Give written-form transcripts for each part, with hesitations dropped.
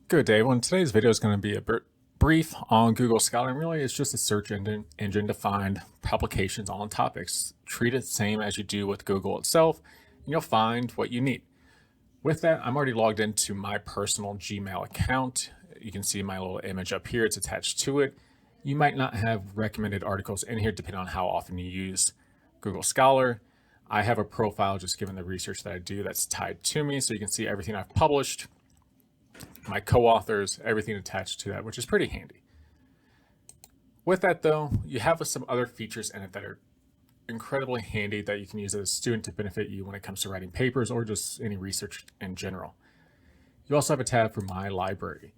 Good day. Well, today's video is going to be a brief on Google Scholar, and really it's just a search engine to find publications on topics. Treat it the same as you do with Google itself, and you'll find what you need. With that, I'm already logged into my personal Gmail account. You can see my little image up here. It's attached to it. You might not have recommended articles in here depending on how often you use Google Scholar. I have a profile just given the research that I do that's tied to me, so you can see everything I've published, my co-authors, everything attached to that, which is pretty handy. With that though, you have some other features in it that are incredibly handy that you can use as a student to benefit you when it comes to writing papers or just any research in general. You also have a tab for My Library.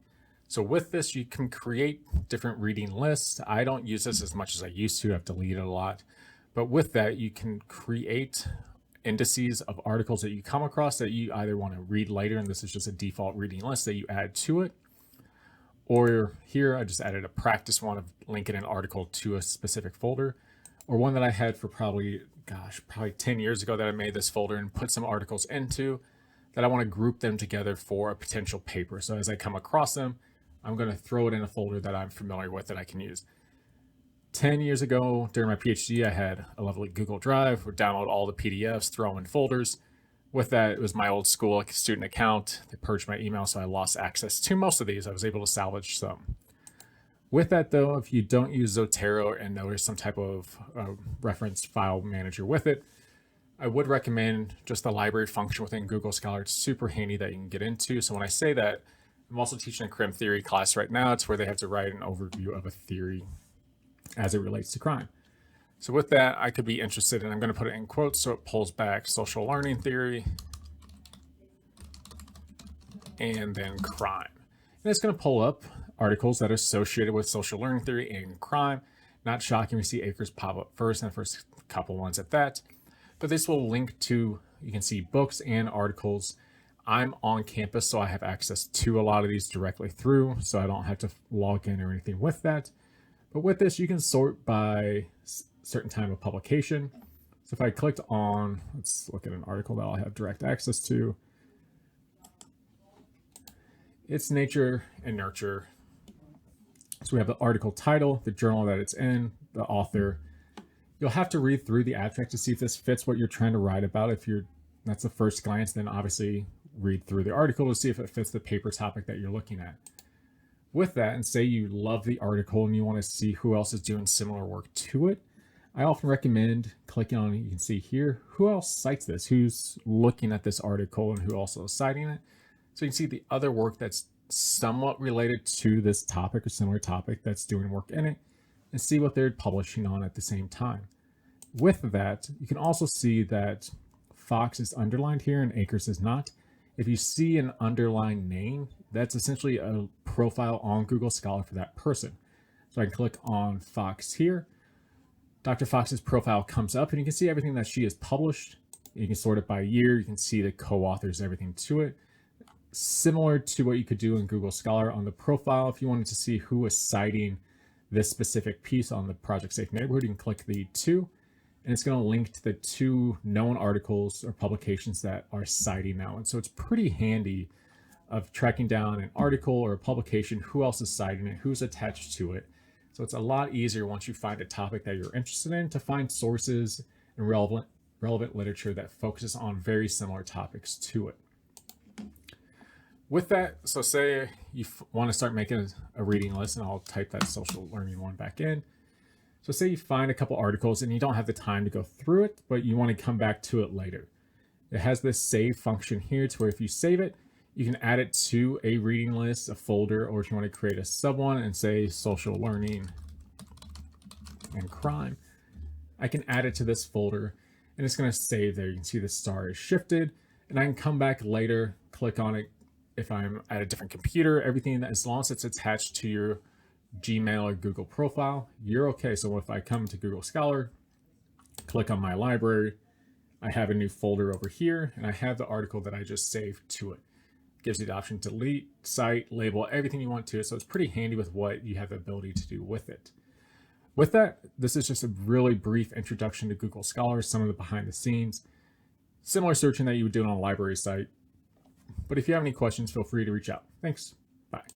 So with this, you can create different reading lists. I don't use this as much as I used to. I've deleted a lot. But with that, you can create indices of articles that you come across that you either want to read later, and this is just a default reading list that you add to it. Or here, I just added a practice one of linking an article to a specific folder, or one that I had for probably 10 years ago that I made this folder and put some articles into that I want to group them together for a potential paper. So as I come across them, I'm going to throw it in a folder that I'm familiar with that I can use. 10 years ago, during my PhD, I had a lovely Google Drive, would download all the PDFs, throw them in folders. With that, it was my old school student account. They purged my email, so I lost access to most of these. I was able to salvage some. With that though, if you don't use Zotero and there's some type of reference file manager with it, I would recommend just the library function within Google Scholar. It's super handy that you can get into. So when I say that, I'm also teaching a crime theory class right now. It's where they have to write an overview of a theory as it relates to crime. So with that, I could be interested, and I'm going to put it in quotes so it pulls back social learning theory and then crime. And it's going to pull up articles that are associated with social learning theory and crime. Not shocking, we see Acres pop up first, and the first couple ones at that. But this will link to, you can see books and articles. I'm on campus, so I have access to a lot of these directly through, so I don't have to log in or anything with that. But with this, you can sort by certain time of publication. So if I clicked on, let's look at an article that I'll have direct access to. It's Nature and Nurture. So we have the article title, the journal that it's in, the author. You'll have to read through the abstract to see if this fits what you're trying to write about. If that's the first glance, then obviously read through the article to see if it fits the paper topic that you're looking at. With that, and say you love the article and you want to see who else is doing similar work to it, I often recommend clicking on, you can see here, who else cites this, who's looking at this article and who also is citing it. So you can see the other work that's somewhat related to this topic or similar topic that's doing work in it, and see what they're publishing on at the same time. With that, you can also see that Fox is underlined here and Acres is not. If you see an underlined name, that's essentially a profile on Google Scholar for that person. So I can click on Fox here. Dr. Fox's profile comes up and you can see everything that she has published. You can sort it by year. You can see the co-authors, everything to it. Similar to what you could do in Google Scholar on the profile. If you wanted to see who is citing this specific piece on the Project Safe Neighborhood, you can click the to, and it's going to link to the two known articles or publications that are citing now. And so it's pretty handy of tracking down an article or a publication, who else is citing it, who's attached to it. So it's a lot easier once you find a topic that you're interested in to find sources and relevant literature that focuses on very similar topics to it. With that, so say you want to start making a reading list, and I'll type that social learning one back in. So say you find a couple articles and you don't have the time to go through it, but you want to come back to it later. It has this save function here to where if you save it, you can add it to a reading list, a folder, or if you want to create a sub one and say social learning and crime, I can add it to this folder and it's going to save there. You can see the star is shifted, and I can come back later, click on it. If I'm at a different computer, everything that, as long as it's attached to your Gmail or Google profile, you're okay. So if I come to Google Scholar, click on My Library, I have a new folder over here, and I have the article that I just saved to it. It gives you the option to delete, cite, label, everything you want to. So it's pretty handy with what you have the ability to do with it. With that, this is just a really brief introduction to Google Scholar, some of the behind the scenes, similar searching that you would do on a library site. But if you have any questions, feel free to reach out. Thanks. Bye.